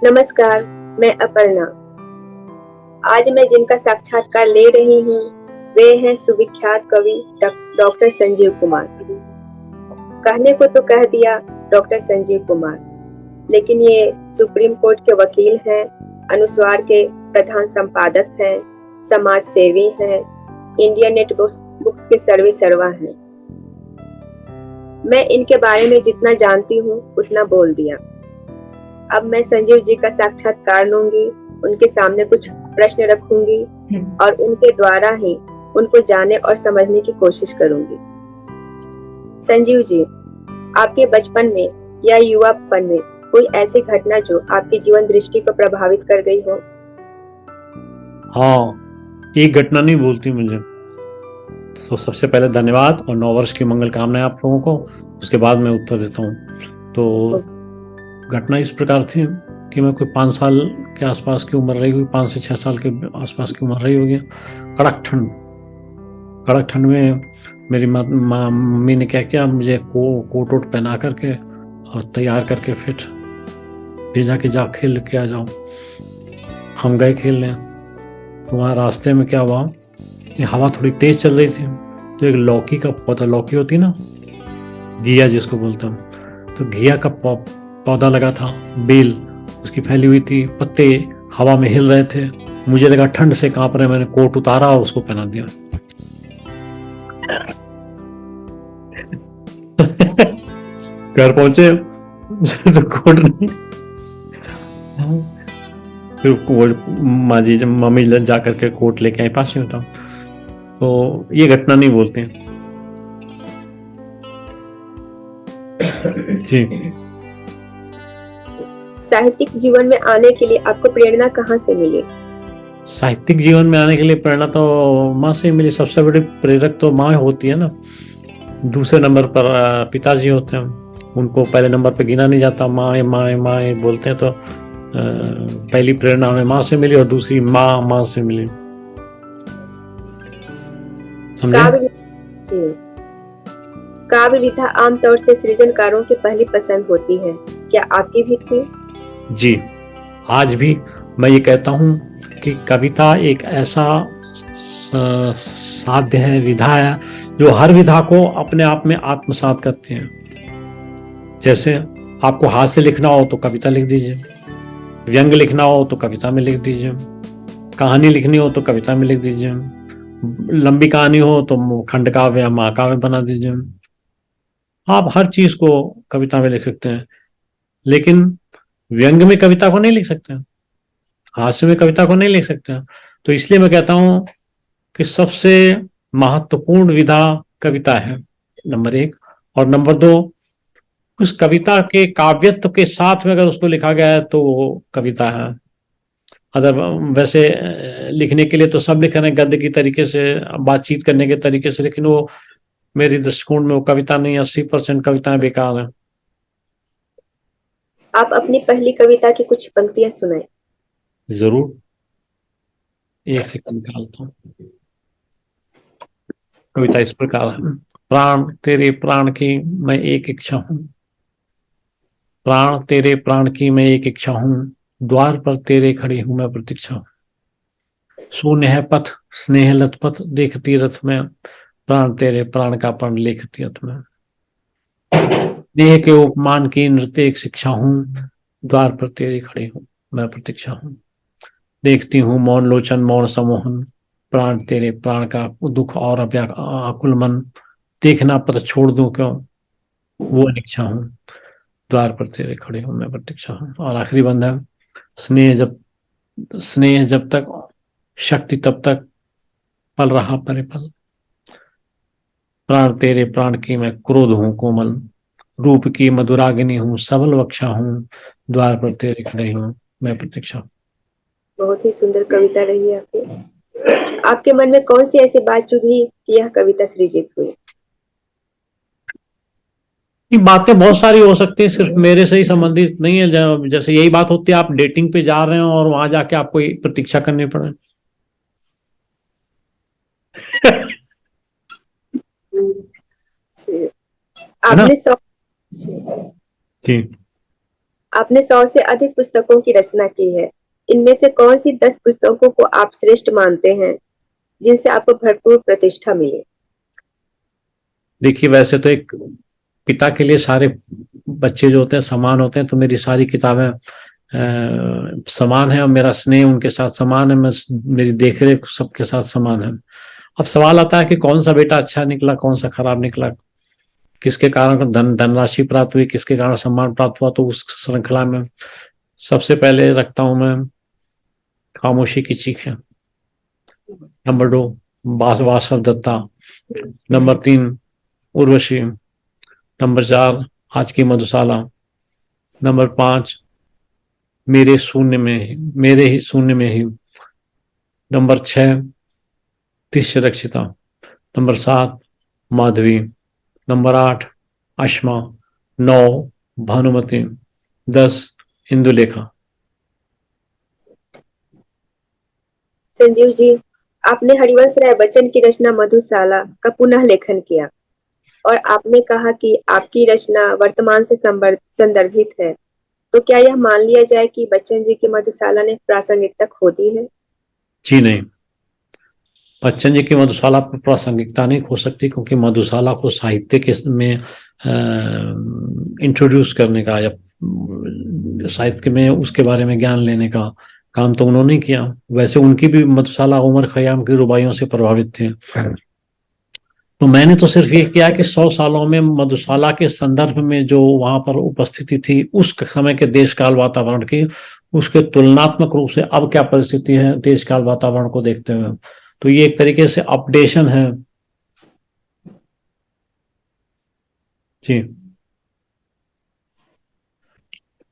नमस्कार, मैं अपर्णा। आज मैं जिनका साक्षात्कार ले रही हूँ, वे हैं सुविख्यात कवि डॉक्टर संजीव कुमार। कहने को तो कह दिया डॉक्टर संजीव कुमार, लेकिन ये सुप्रीम कोर्ट के वकील हैं, अनुस्वार के प्रधान संपादक हैं, समाज सेवी हैं, इंडिया नेट बुक्स के सर्वे सर्वा हैं। मैं इनके बारे में जितना जानती हूँ उतना बोल दिया। अब मैं संजीव जी का साक्षात्कार लूंगी, उनके सामने कुछ प्रश्न रखूंगी और उनके द्वारा ही उनको जानने और समझने की कोशिश करूंगी। संजीव जी, आपके बचपन में या युवापन में कोई ऐसी घटना जो आपकी जीवन दृष्टि को प्रभावित कर गई हो? हाँ, एक घटना नहीं भूलती मुझे। तो सबसे पहले धन्यवाद और नववर्ष की मंगल कामनाएं आप लोगों को। उसके बाद मैं उत्तर देता हूँ। तो घटना इस प्रकार थी कि मैं कोई 5 साल के आसपास की उम्र रही हुई, 5 से 6 साल के आसपास की उम्र रही होगी। कड़क ठंड में मेरी मम्मी ने क्या किया, मुझे कोट वोट पहना करके और तैयार करके फिर भेजा कि जा खेल के आ जाओ। हम गए खेलने। तो वहाँ रास्ते में क्या हुआ, ये हवा थोड़ी तेज चल रही थी, तो एक लौकी का पौधा, लौकी होती ना, घिया जिसको बोलते हैं, तो घिया का पौधा लगा था, बेल उसकी फैली हुई थी, पत्ते हवा में हिल रहे थे। मुझे लगा ठंड से कांप रहे, मैंने कोट उतारा और उसको पहना दिया। घर पहुंचे तो कोट नहीं, फिर माँ जी, जब मम्मी जा करके कोट लेके आई, पास में होता। तो ये घटना नहीं बोलते हैं जी। साहित्यिक जीवन में आने के लिए आपको प्रेरणा कहाँ से मिली? साहित्यिक जीवन में आने के लिए प्रेरणा तो माँ से मिली। सबसे बड़ी प्रेरक तो माँ होती है ना। दूसरे नंबर पर पिताजी होते हैं, उनको पहले नंबर पर गिना नहीं जाता। माँ माँ माँ बोलते हैं। तो पहली प्रेरणा हमें माँ से मिली और दूसरी माँ से मिली। समझे? काव्य विधा आमतौर से सृजनकारों की पहली पसंद होती है, क्या आपकी भी थी? जी, आज भी मैं ये कहता हूँ कि कविता एक ऐसा साध्य है, विधा है, जो हर विधा को अपने आप में आत्मसात करते हैं। जैसे आपको हाथ से लिखना हो तो कविता लिख दीजिए, व्यंग लिखना हो तो कविता में लिख दीजिए, कहानी लिखनी हो तो कविता में लिख दीजिए, लंबी कहानी हो तो खंड काव्य या महाकाव्य बना दीजिए। आप हर चीज को कविता में लिख सकते हैं, लेकिन व्यंग में कविता को नहीं लिख सकते, हास्य में कविता को नहीं लिख सकते। तो इसलिए मैं कहता हूं कि सबसे महत्वपूर्ण विधा कविता है, नंबर 1। और नंबर 2, उस कविता के काव्यत्व के साथ में अगर उसको लिखा गया है तो वो कविता है। अगर वैसे लिखने के लिए तो सब लिख रहे हैं गद्य की तरीके से, बातचीत करने के तरीके से, लेकिन वो मेरी दृष्टिकोण में वो कविता नहीं। 80% कविताएं बेकार हैं। आप अपनी पहली कविता की कुछ पंक्तियां सुनाएं। जरूर, एक सेकंड निकालता हूँ। कविता इस प्रकार है। प्राण तेरे प्राण की मैं एक इच्छा हूँ, प्राण तेरे प्राण की मैं एक इच्छा हूँ, द्वार पर तेरे खड़ी हूँ मैं प्रतीक्षा हूँ। शून्य है पथ स्नेह लथपथ, देखती रथ में, प्राण तेरे प्राण का प्रण लेखती रथ में। देह के उपमान की नृत्य एक शिक्षा हूँ, द्वार पर तेरे खड़ी हूँ मैं प्रतीक्षा हूँ। देखती हूँ मौन लोचन मौन समोहन, प्राण तेरे प्राण का दुख और आकुल मन, देखना पथ छोड़ दूं क्यों वो अनिच्छा हूँ, द्वार पर तेरे खड़े हूँ मैं प्रतीक्षा हूँ। और आखिरी बंद है। स्नेह जब तक, शक्ति तब तक, पल रहा परिपल, प्राण तेरे प्राण की मैं क्रोध हूँ कोमल, रूप की मधुरागिनी हूँ सबल वक्षा हूँ, द्वार पर तेरे खड़े हूँ मैं प्रतीक्षा हूँ। बहुत ही सुंदर कविता रही आपकी। आपके मन में कौन सी ऐसी बात चुभी कि यह कविता सृजित हुई? ये बातें बहुत सारी हो सकती है, सिर्फ मेरे से ही संबंधित नहीं है। जैसे यही बात होती है, आप डेटिंग पे जा रहे हो और वहां जाके आपको प्रतीक्षा करनी पड़े। है ना? आपने सौ जी। आपने 100 से अधिक पुस्तकों की रचना की है। इनमें से कौन सी 10 पुस्तकों को आप श्रेष्ठ मानते हैं, जिनसे आपको भरपूर प्रतिष्ठा मिले? देखिए, वैसे तो एक पिता के लिए सारे बच्चे जो होते हैं समान होते हैं, तो मेरी सारी किताबें समान है और मेरा स्नेह उनके साथ समान है, मेरी देखरेख सबके साथ समान है। अब सवाल आता है कि कौन सा बेटा अच्छा निकला, कौन सा खराब निकला, किसके कारण धनराशि प्राप्त हुई, किसके कारण सम्मान प्राप्त हुआ, तो उस श्रृंखला में सबसे पहले रखता हूं मैं खामोशी की चीख है। Number 2 Vasav Datta. Number 3 Urvashi. Number 4 आज की मधुशाला। नंबर 5 मेरे ही शून्य में ही। नंबर 6 तिष्य रक्षिता। नंबर 7 माधवी। नंबर 8 अश्मा। 9 भानुमति। 10 इंदुलेखा। संजीव जी, आपने हरिवंश राय बच्चन की रचना मधुशाला का पुनः लेखन किया और आपने कहा कि आपकी रचना वर्तमान से संदर्भित है। तो क्या यह मान लिया जाए कि बच्चन जी की मधुशाला ने प्रासंगिकता खो दी है? जी नहीं, बच्चन जी की मधुशाला पर प्रासंगिकता नहीं खो सकती, क्योंकि मधुशाला को साहित्य के में इंट्रोड्यूस करने का या साहित्य में उसके बारे में ज्ञान लेने का काम तो उन्होंने किया। वैसे उनकी भी मधुशाला उमर खयाम की रुबाइयों से प्रभावित थे, तो मैंने तो सिर्फ ये किया कि 100 सालों में मधुशाला के संदर्भ में जो वहां पर उपस्थिति थी उस समय के देश काल वातावरण की, उसके तुलनात्मक रूप से अब क्या परिस्थिति है देश काल वातावरण को देखते हुए, तो ये एक तरीके से अपडेशन है। जी।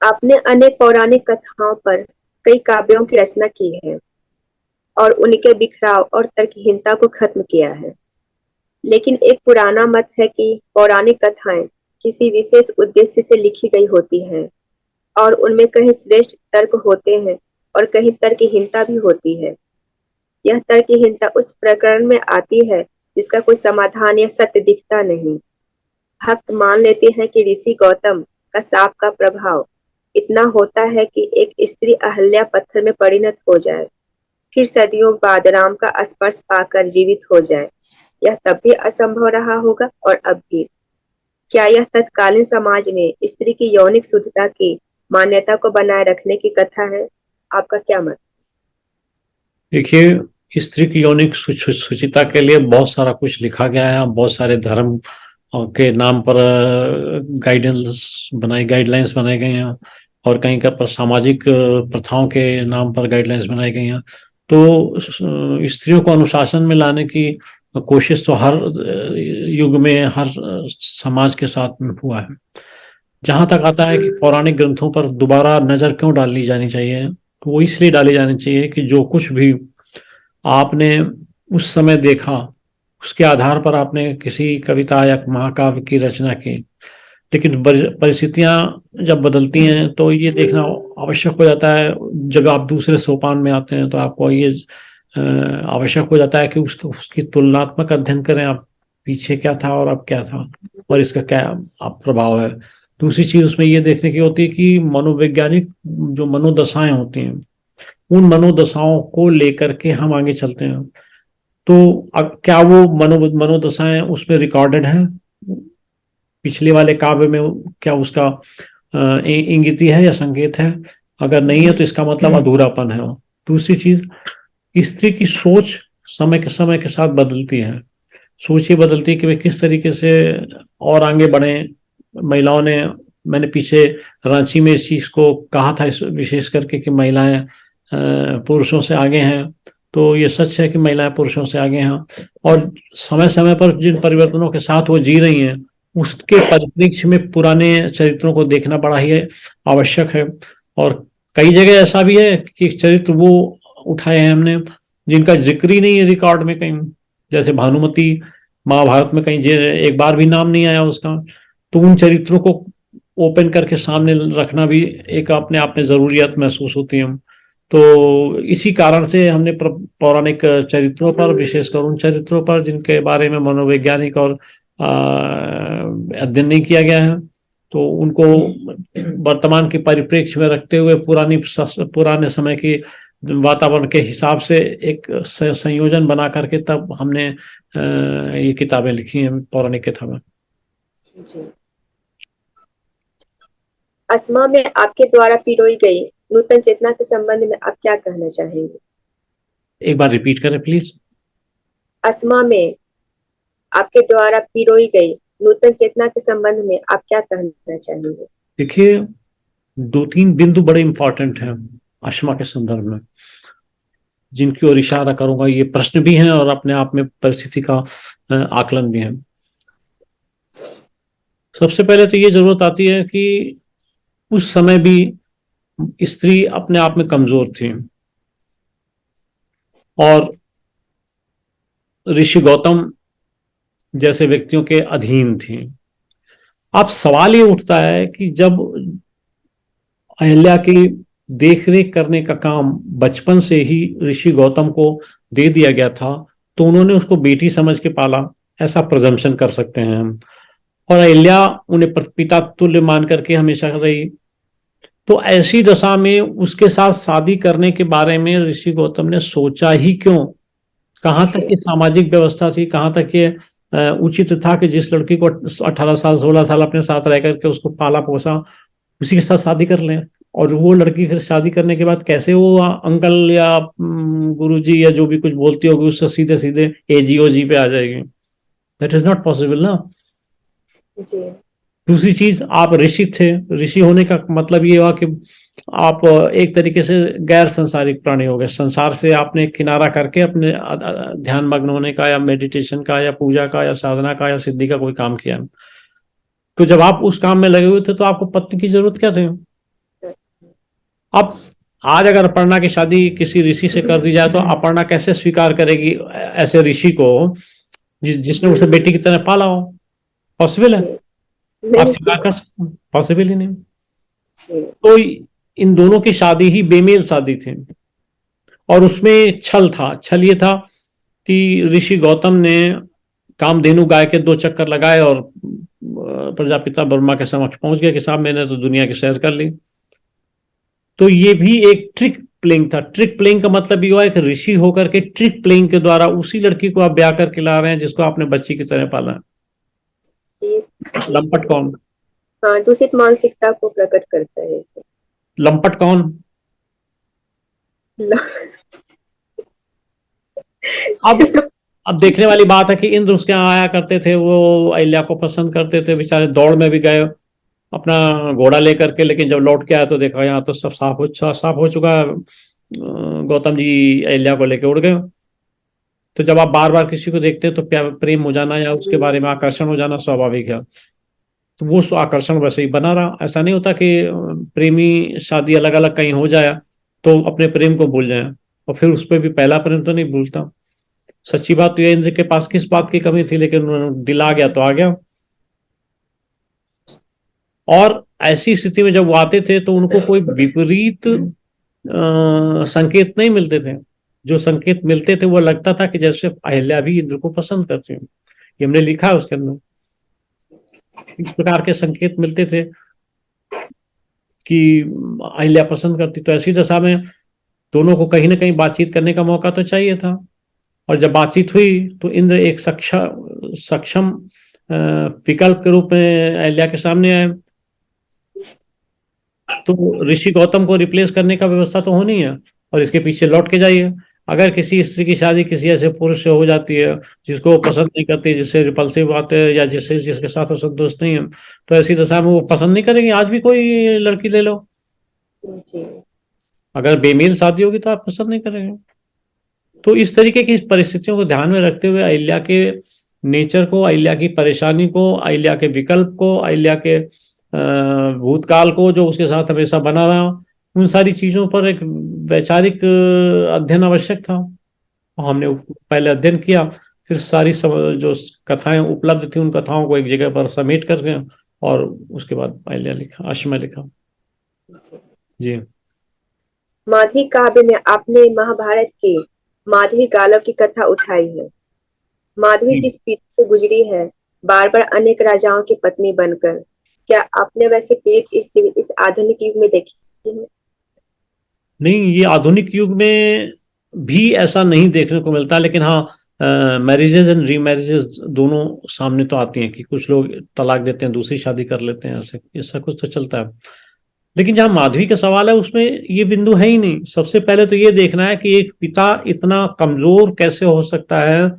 आपने अनेक पौराणिक कथाओं पर कई काव्यों की रचना की है और उनके बिखराव और तर्कहीनता को खत्म किया है। लेकिन एक पुराना मत है कि पौराणिक कथाएं किसी विशेष उद्देश्य से लिखी गई होती हैं और उनमें कहीं श्रेष्ठ तर्क होते हैं और कहीं तर्कहीनता भी होती है। यह तर्कहीनता उस प्रकरण में आती है जिसका कोई समाधान या सत्य दिखता नहीं। भक्त मान लेते हैं कि ऋषि गौतम का साप का प्रभाव इतना होता है कि एक स्त्री अहल्या पत्थर में परिणत हो जाए, फिर सदियों बाद राम का स्पर्श पाकर जीवित हो जाए। यह तब भी असंभव रहा होगा और अब भी। क्या यह तत्कालीन समाज में स्त्री की यौनिक शुद्धता की मान्यता को बनाए रखने की कथा है? आपका क्या मत? देखिए, स्त्री की यौनिक शुचिता के लिए बहुत सारा कुछ लिखा गया है, बहुत सारे धर्म के नाम पर गाइडलाइंस बनाई गई हैं, और कहीं का पर सामाजिक प्रथाओं के नाम पर गाइडलाइंस बनाई गई हैं। तो स्त्रियों को अनुशासन में लाने की कोशिश तो हर युग में हर समाज के साथ में हुआ है। जहां तक आता है कि पौराणिक ग्रंथों पर दोबारा नजर क्यों डाली जानी चाहिए, तो वो इसलिए डाली जानी चाहिए कि जो कुछ भी आपने उस समय देखा उसके आधार पर आपने किसी कविता या महाकाव्य की रचना की, लेकिन परिस्थितियां जब बदलती हैं तो ये देखना आवश्यक हो जाता है। जब आप दूसरे सोपान में आते हैं तो आपको ये आवश्यक हो जाता है कि उसकी तुलनात्मक अध्ययन करें, आप पीछे क्या था और अब क्या था और इसका क्या आप प्रभाव है। दूसरी चीज उसमें ये देखने की होती है कि मनोवैज्ञानिक जो मनोदशाएं होती हैं, उन मनोदशाओं को लेकर के हम आगे चलते हैं। तो अब क्या वो मनोदशाएं उसमें रिकॉर्डेड हैं पिछले वाले काव्य में, क्या उसका इंगिती है या संकेत है? अगर नहीं है तो इसका मतलब अधूरापन है। दूसरी चीज, स्त्री की सोच समय के साथ बदलती है। सोच ये बदलती है कि वे किस तरीके से और आगे बढ़े। महिलाओं ने, मैंने पीछे रांची में इस चीज को कहा था, इस विशेष करके कि महिलाएं पुरुषों से आगे हैं, तो ये सच है कि महिलाएं पुरुषों से आगे हैं, और समय समय पर जिन परिवर्तनों के साथ वो जी रही हैं उसके परिप्रेक्ष्य में पुराने चरित्रों को देखना बड़ा ही आवश्यक है। और कई जगह ऐसा भी है कि चरित्र वो उठाए हैं हमने जिनका जिक्र ही नहीं है रिकॉर्ड में कहीं, जैसे भानुमति महाभारत में कहीं एक बार भी नाम नहीं आया उसका। तो उन चरित्रों को ओपन करके सामने रखना भी एक अपने आप में जरूरियत महसूस होती है। तो इसी कारण से हमने पौराणिक चरित्रों पर, विशेषकर उन चरित्रों पर जिनके बारे में मनोवैज्ञानिक और अध्ययन नहीं किया गया है, तो उनको वर्तमान के परिप्रेक्ष्य में रखते हुए पुराने समय के वातावरण के हिसाब से एक संयोजन बना करके तब हमने ये किताबें लिखी हैं, पौराणिक किताबें। जी। अस्मा में आपके द्वारा पिरोई गई नूतन चेतना के संबंध में आप क्या कहना चाहेंगे? एक बार रिपीट करें प्लीज। अस्मा में आपके द्वारा पिरोई गई नूतन चेतना के संबंध में आप क्या कहना चाहेंगे? देखिए, 2-3 बिंदु बड़े इंपॉर्टेंट हैं आशमा के संदर्भ में, जिनकी ओर इशारा करूंगा। ये प्रश्न भी हैं और अपने आप में परिस्थिति का आकलन भी है। सबसे पहले तो ये जरूरत आती है कि उस समय भी स्त्री अपने आप में कमजोर थी और ऋषि गौतम जैसे व्यक्तियों के अधीन थी। अब सवाल ये उठता है कि जब अहिल्या की देखरेख करने का काम बचपन से ही ऋषि गौतम को दे दिया गया था, तो उन्होंने उसको बेटी समझ के पाला, ऐसा प्रजम्पशन कर सकते हैं हम। और अहिल्या उन्हें पिता तुल्य मान करके हमेशा रही। तो ऐसी दशा में उसके साथ शादी करने के बारे में ऋषि गौतम ने सोचा ही क्यों? कहाँ तक ये सामाजिक व्यवस्था थी, कहाँ तक ये उचित था कि जिस लड़की को 18 साल 16 साल अपने साथ रह करके उसको पाला पोसा, उसी के साथ शादी कर लें। और वो लड़की फिर शादी करने के बाद कैसे वो अंकल या गुरुजी या जो भी कुछ बोलती होगी उससे सीधे सीधे एजी ओजी पे आ जाएगी? दैट इज नॉट पॉसिबल ना। जी। दूसरी चीज, आप ऋषि थे। ऋषि होने का मतलब ये हुआ कि आप एक तरीके से गैर संसारिक प्राणी हो गए। संसार से आपने किनारा करके अपने ध्यान मग्न होने का या मेडिटेशन का या पूजा का या साधना का या सिद्धि का कोई काम किया। तो जब आप उस काम में लगे हुए थे तो आपको पत्नी की जरूरत क्या थी? अब आज अगर अपर्णा की शादी किसी ऋषि से कर दी जाए तो अपर्णा कैसे स्वीकार करेगी ऐसे ऋषि को जिसने उसे बेटी की तरह पाला हो? पॉसिबल है? आप स्वीकार कर सकते हैं? पॉसिबल ही नहीं। तो इन दोनों की शादी ही बेमेल शादी थी और उसमें छल था। छल ये था कि ऋषि गौतम ने कामधेनु गाय के 2 चक्कर लगाए और प्रजापिता ब्रह्मा के समक्ष पहुंच गया कि साहब मैंने तो दुनिया की सैर कर ली। तो ये भी एक ट्रिक प्लेइंग था। ट्रिक प्लेइंग का मतलब ये हुआ है कि ऋषि होकर के ट्रिक प्लेइंग के द्वारा उसी लड़की को आप ब्याह करके ला रहे हैं जिसको आपने बच्ची की तरह पाला है। लंपट कौन? हाँ, दूषित मानसिकता को प्रकट करता है इसे। लंपट कौन? अब देखने वाली बात है कि इंद्र उसके यहाँ आया करते थे, वो अहिल्या को पसंद करते थे। बेचारे दौड़ में भी गए अपना घोड़ा लेकर के, लेकिन जब लौट के आया तो देखा यहाँ तो सब साफ हो चुका है। गौतम जी अहिल्या को लेके उड़ गए। तो जब आप बार बार किसी को देखते हैं तो प्रेम हो जाना या उसके बारे में आकर्षण हो जाना स्वाभाविक है। तो वो आकर्षण वैसे ही बना रहा। ऐसा नहीं होता कि प्रेमी शादी अलग अलग कहीं हो जाए तो अपने प्रेम को भूल जाए और फिर उस पर भी पहला प्रेम तो नहीं भूलता। सच्ची बात तो ये, इंद्र के पास किस बात की कमी थी, लेकिन दिल आ गया तो आ गया। और ऐसी स्थिति में जब वो आते थे तो उनको कोई विपरीत संकेत नहीं मिलते थे। जो संकेत मिलते थे वो लगता था कि जैसे अहिल्या भी इंद्र को पसंद करती है। ये हमने लिखा है उसके अंदर। इस प्रकार के संकेत मिलते थे कि अहिल्या पसंद करती। तो ऐसी दशा में दोनों को कहीं ना कहीं बातचीत करने का मौका तो चाहिए था। और जब बातचीत हुई तो इंद्र एक सक्षम विकल्प के रूप में अहिल्या के सामने आए। तो ऋषि गौतम को रिप्लेस करने का व्यवस्था तो होनी है। और इसके पीछे लौट के जाइए, अगर किसी स्त्री की शादी किसी ऐसे पुरुष से हो जाती है जिसको वो पसंद नहीं करती, जिससे रिपल्सिव आते हैं या जिसके साथ वो संतुष्ट नहीं है, तो ऐसी दशा में वो पसंद नहीं करेंगे। आज भी कोई लड़की ले लो, अगर बेमेल शादी होगी तो आप पसंद नहीं करेंगे। तो इस तरीके की परिस्थितियों को ध्यान में रखते हुए अहिल्या के नेचर को, अहिल्या की परेशानी को, अहिल्या के विकल्प को, अहिल्या के भूतकाल को जो उसके साथ हमेशा बना रहा, उन सारी चीजों पर एक वैचारिक अध्ययन आवश्यक था। हमने पहले अध्ययन किया, फिर सारी जो कथाएं उपलब्ध थी उन कथाओं को एक जगह पर समेट कर गए और उसके बाद अहिल्या लिखा, अश्मा लिखा। जी। माधवी काव्य में आपने महाभारत के माधवी गालव की कथा उठाई है। माधवी जिस पीढ़ी से गुजरी है, बार बार अनेक राजाओं की पत्नी बनकर, क्या आपने वैसे पीड़ित स्त्री इस आधुनिक युग में देखी है? नहीं, ये आधुनिक युग में भी ऐसा नहीं देखने को मिलता, लेकिन हाँ, मैरिजेज एंड रीमैरिजेज दोनों सामने तो आती हैं कि कुछ लोग तलाक देते हैं, दूसरी शादी कर लेते हैं, ऐसे ऐसा कुछ तो चलता है। लेकिन जहां माधवी का सवाल है उसमें ये बिंदु है ही नहीं। सबसे पहले तो ये देखना है कि एक पिता इतना कमजोर कैसे हो सकता है,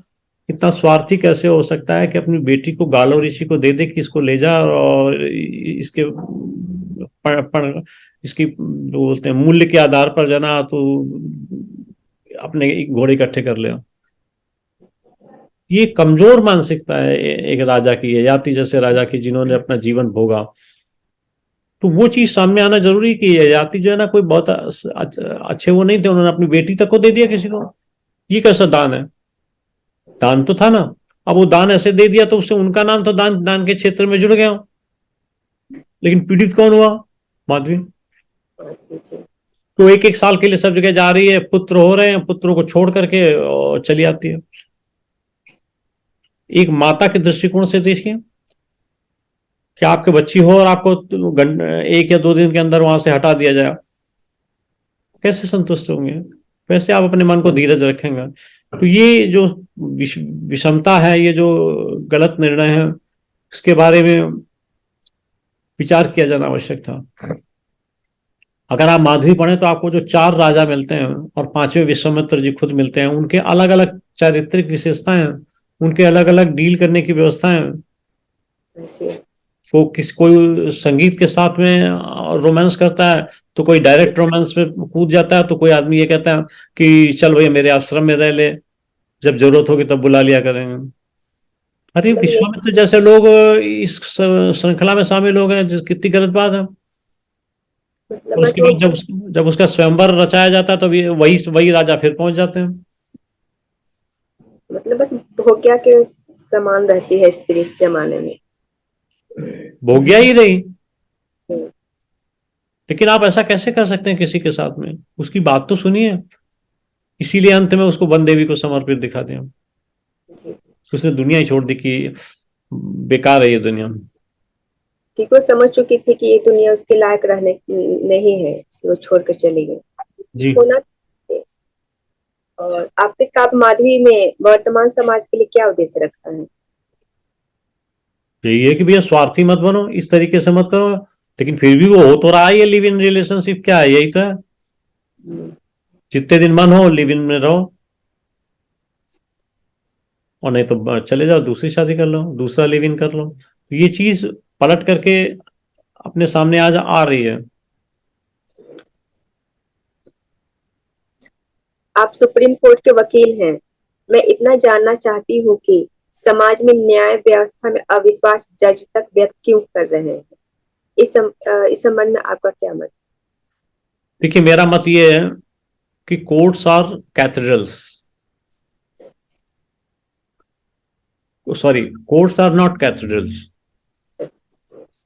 इतना स्वार्थी कैसे हो सकता है कि अपनी बेटी को गालो ऋषि को दे दे कि इसको ले जा और इसके इसकी जो बोलते हैं मूल्य के आधार पर जाना तो अपने घोड़े इकट्ठे कर ले। ये कमजोर मानसिकता है एक राजा की, ययाति जैसे राजा की, जिन्होंने अपना जीवन भोगा। तो वो चीज सामने आना जरूरी कि ययाति जो है ना, कोई बहुत अच्छे वो नहीं थे, उन्होंने अपनी बेटी तक को दे दिया किसी को। ये कैसा दान है? दान तो था ना। अब वो दान ऐसे दे दिया तो उससे उनका नाम तो दान दान के क्षेत्र में जुड़ गया। लेकिन पीड़ित कौन हुआ? माधवी। तो एक एक साल के लिए सब जगह जा रही है, पुत्र हो रहे हैं, पुत्रों को छोड़ करके और चली आती है। एक माता के दृष्टिकोण से देखिए कि आपके बच्ची हो और आपको एक या दो दिन के अंदर वहां से हटा दिया जाए, कैसे संतुष्ट होंगे? वैसे आप अपने मन को धीरज रखेंगे? तो ये जो विषमता है, ये जो गलत निर्णय है, इसके बारे में विचार किया जाना आवश्यक था। अगर आप माधवी पढ़ें तो आपको जो चार राजा मिलते हैं और पांचवें विश्वामित्र जी खुद मिलते हैं, उनके अलग अलग चारित्रिक विशेषताएं हैं, उनके अलग अलग डील करने की व्यवस्थाएं हैं। वो कोई संगीत के साथ में रोमांस करता है, तो कोई डायरेक्ट रोमांस में कूद जाता है, तो कोई आदमी ये कहता है कि चल भैया मेरे आश्रम में रह ले, जब जरूरत होगी तब बुला लिया करेंगे। अरे विश्वामित्र जैसे लोग इस श्रृंखला में शामिल हो गए, जिस कितनी गलत बात है। मतलब और बस उसके वो बाद जब जब उसका स्वयंवर रचाया जाता है तो वही वही राजा फिर पहुंच जाते हैं। मतलब बस भोग्या के समान रहती है स्त्री इस जमाने में। भोग्या ही रही। हम्म, लेकिन आप ऐसा कैसे कर सकते हैं किसी के साथ में? उसकी बात तो सुनिए। इसीलिए अंत में उसको वन देवी को समर्पित दिखा दिया। जी। उसने दुनिया ही छोड़ दी कि बेकार है ये दुनिया। कि वो समझ चुकी थी कि ये दुनिया उसके लायक रहने नहीं है, इसलिए वो छोड़ कर चली गई। जी। होना चाहिए। और आपके काव्य माधवी में वर्तमान समाज के लिए क्या उद्देश्य रखा है? यही है कि भैया स्वार्थी मत बनो, इस तरीके से मत करो। लेकिन फिर भी वो हो तो रहा है, ये लिव इन रिलेशनशिप क्या है? यही तो है। हम्म, जितने दिन मन हो लिव इन में रहो, और नहीं तो चले जाओ, दूसरी शादी कर लो, दूसरा लिव इन कर लो। तो ये चीज पलट करके अपने सामने आज आ रही है। आप सुप्रीम कोर्ट के वकील हैं। मैं इतना जानना चाहती हूँ कि समाज में न्याय व्यवस्था में अविश्वास जज तक व्यक्त क्यों कर रहे हैं? इस संबंध में आपका क्या मत? देखिए, मेरा मत ये है कि courts are cathedrals, sorry, courts are not cathedrals.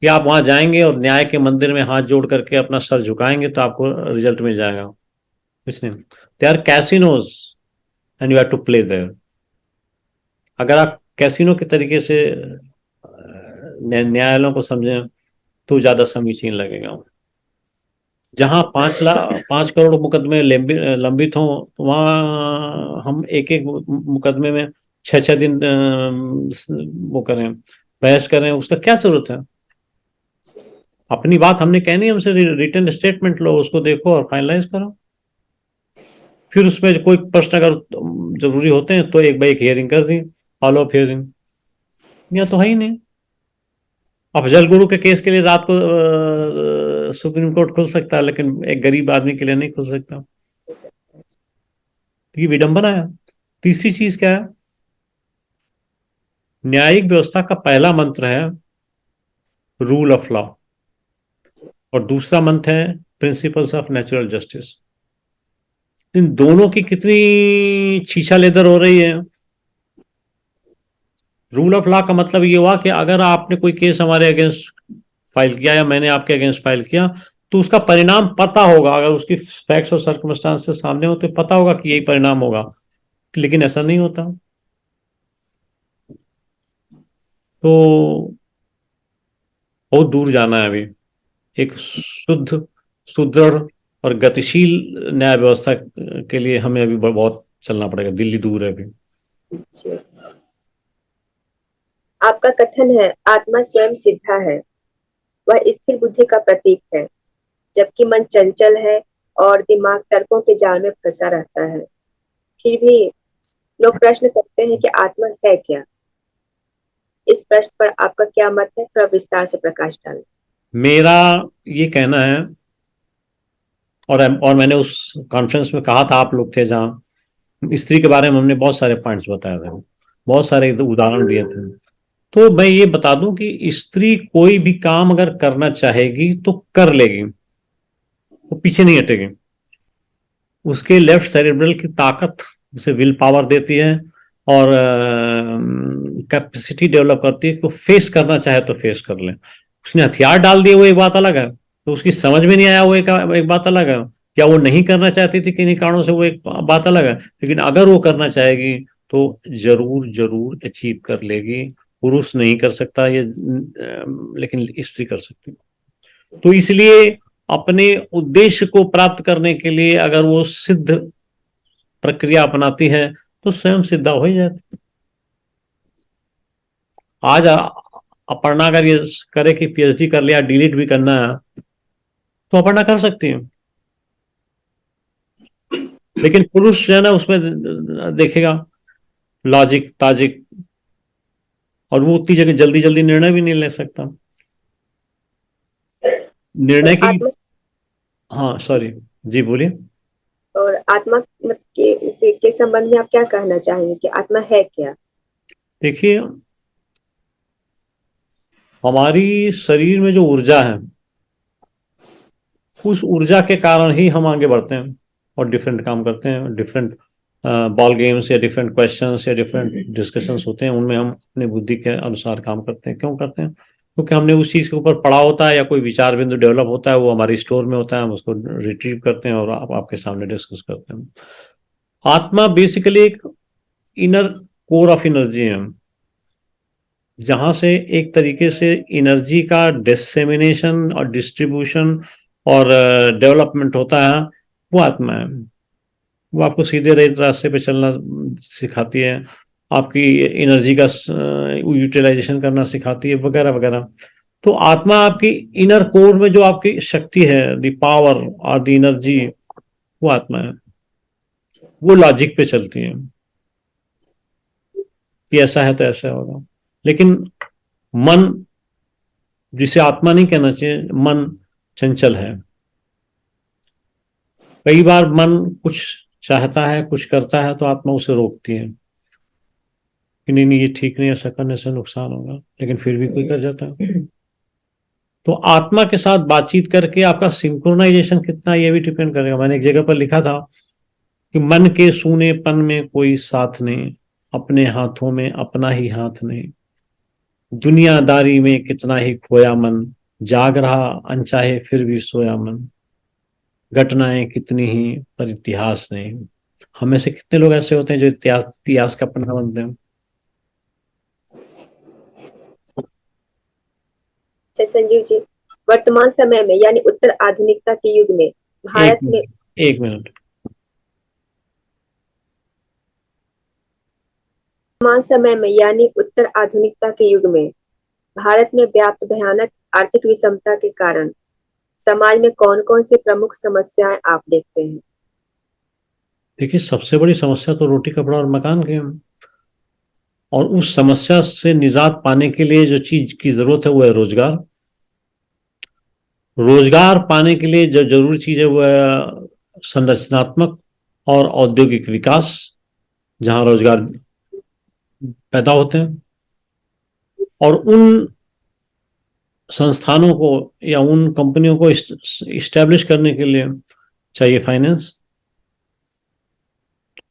कि आप वहां जाएंगे और न्याय के मंदिर में हाथ जोड़ करके अपना सर झुकाएंगे तो आपको रिजल्ट मिल जाएगा, कुछ नहीं। They are casinos and you have to play there. अगर आप कैसीनो के तरीके से न्यायालयों को समझें तो ज्यादा समीचीन लगेगा। जहां 5 करोड़ मुकदमे लंबित हों, तो वहां हम एक एक मुकदमे में 6 6 दिन वो करें, बहस करें, उसका क्या जरूरत है? अपनी बात हमने कहनी है, हमसे रिटन स्टेटमेंट लो, उसको देखो और फाइनलाइज करो। फिर उसमें कोई प्रश्न अगर जरूरी होते हैं तो एक बार एक हियरिंग कर दी, फॉलो अप हियरिंग। या तो है ही नहीं। अफजल गुरु के केस के लिए रात को सुप्रीम कोर्ट खुल सकता है, लेकिन एक गरीब आदमी के लिए नहीं खुल सकता। तो ये विडंबना है। तीसरी चीज क्या है? न्यायिक व्यवस्था का पहला मंत्र है रूल ऑफ लॉ, और दूसरा मंत्र है प्रिंसिपल्स ऑफ नेचुरल जस्टिस। इन दोनों की कितनी छीछा लेदर हो रही है। रूल ऑफ लॉ का मतलब ये हुआ कि अगर आपने कोई केस हमारे अगेंस्ट फाइल किया या मैंने आपके अगेंस्ट फाइल किया, तो उसका परिणाम पता होगा। अगर उसकी फैक्ट्स और सर्कमस्टांसेस सामने हो तो पता होगा कि यही परिणाम होगा। लेकिन ऐसा नहीं होता। तो बहुत दूर जाना है अभी। एक शुद्ध, सुदृढ़ और गतिशील न्याय व्यवस्था के लिए हमें अभी बहुत चलना पड़ेगा। दिल्ली दूर है अभी। जी। आपका कथन है आत्मा स्वयं सिद्धा है, वह स्थिर बुद्धि का प्रतीक है, जबकि मन चंचल है और दिमाग तर्कों के जाल में फंसा रहता है। फिर भी लोग प्रश्न करते हैं कि आत्मा है क्या? इस प्रश्न पर आपका क्या मत है? थोड़ा विस्तार से प्रकाश डालें। मेरा ये कहना है, और मैंने उस कॉन्फ्रेंस में कहा था, आप लोग थे जहाँ, स्त्री के बारे में हमने बहुत सारे पॉइंट्स बताए थे, बहुत सारे उदाहरण दिए थे। तो मैं ये बता दूं कि स्त्री कोई भी काम अगर करना चाहेगी तो कर लेगी, वो पीछे नहीं हटेगी। उसके लेफ्ट सेरेब्रल की ताकत उसे विल पावर देती है और कैपेसिटी डेवलप करती है कि वो फेस करना चाहे तो फेस कर ले। उसने हथियार डाल दिए वो एक बात अलग है, तो उसकी समझ में नहीं आया वो एक बात अलग है। क्या वो नहीं करना चाहती थी किन्हीं कारणों से, वो एक बात अलग है। लेकिन अगर वो करना चाहेगी तो जरूर जरूर अचीव कर लेगी। पुरुष नहीं कर सकता ये, लेकिन स्त्री कर सकती है। तो इसलिए अपने उद्देश्य को प्राप्त करने के लिए अगर वो सिद्ध प्रक्रिया अपनाती है तो स्वयं सिद्धा हो ही जाती। आज अपर्णा अगर ये करे कि पीएचडी कर लिया, डिलीट भी करना है, तो अपर्णा कर सकती है। लेकिन पुरुष जो है ना, उसमें देखेगा लॉजिक ताजिक, और वो उतनी जगह जल्दी जल्दी निर्णय भी नहीं ले सकता। निर्णय और की, आत्मा हाँ सॉरी, जी बोलिए। और आत्मा मत के संबंध में आप क्या कहना चाहेंगे कि आत्मा है क्या? देखिए, हमारी शरीर में जो ऊर्जा है, उस ऊर्जा के कारण ही हम आगे बढ़ते हैं और डिफरेंट काम करते हैं। डिफरेंट बॉल गेम्स या डिफरेंट क्वेश्चंस या डिफरेंट डिस्कशंस होते हैं, उनमें हम अपनी बुद्धि के अनुसार काम करते हैं। क्यों करते हैं? क्योंकि हमने उस चीज़ के ऊपर पढ़ा होता है या कोई विचार बिंदु डेवलप होता है, वो हमारी स्टोर में होता है, हम उसको रिट्रीव करते हैं और आपके सामने डिस्कस करते हैं। आत्मा बेसिकली एक इनर कोर ऑफ एनर्जी है, जहां से एक तरीके से एनर्जी का डिसेमिनेशन और डिस्ट्रीब्यूशन और डेवलपमेंट होता है, वो आत्मा है। वो आपको सीधे रास्ते पे चलना सिखाती है, आपकी एनर्जी का यूटिलाइजेशन करना सिखाती है, वगैरह वगैरह। तो आत्मा आपकी इनर कोर में जो आपकी शक्ति है, द पावर और द एनर्जी, वो आत्मा है। वो लॉजिक पे चलती है कि ऐसा है तो ऐसा होगा। लेकिन मन, जिसे आत्मा नहीं कहना चाहिए, मन चंचल है। कई बार मन कुछ चाहता है, कुछ करता है, तो आत्मा उसे रोकती है कि नहीं नहीं ये ठीक नहीं, ऐसा करने से नुकसान होगा, लेकिन फिर भी कोई कर जाता है। तो आत्मा के साथ बातचीत करके आपका सिंक्रोनाइजेशन कितना, ये भी डिपेंड करेगा। मैंने एक जगह पर लिखा था कि मन के सूनेपन में कोई साथ नहीं, अपने हाथों में अपना ही हाथ नहीं, दुनियादारी में कितना ही खोया मन, जाग रहा अनचाहे फिर भी सोया मन, घटनाएं कितनी ही पर इतिहास नहीं। हमें से कितने लोग ऐसे होते हैं जो इतिहास इतिहास का पन्ना बनते हैं। अच्छा संजीव जी, वर्तमान समय में यानी उत्तर आधुनिकता के युग में एक भारत में मिनट, एक मिनट। वर्तमान समय में यानी उत्तर आधुनिकता के युग में भारत में व्याप्त भयानक आर्थिक विषमता के कारण समाज में कौन कौन सी प्रमुख समस्याएं आप देखते हैं? देखिए, सबसे बड़ी समस्या तो रोटी कपड़ा और मकान की है। और उस समस्या से निजात पाने के लिए जो चीज की जरूरत है वो है रोजगार। रोजगार पाने के लिए जो जरूरी चीज है वो है संरचनात्मक और औद्योगिक विकास, जहां रोजगार पैदा होते हैं। और उन संस्थानों को या उन कंपनियों को इस्टेब्लिश करने के लिए चाहिए फाइनेंस।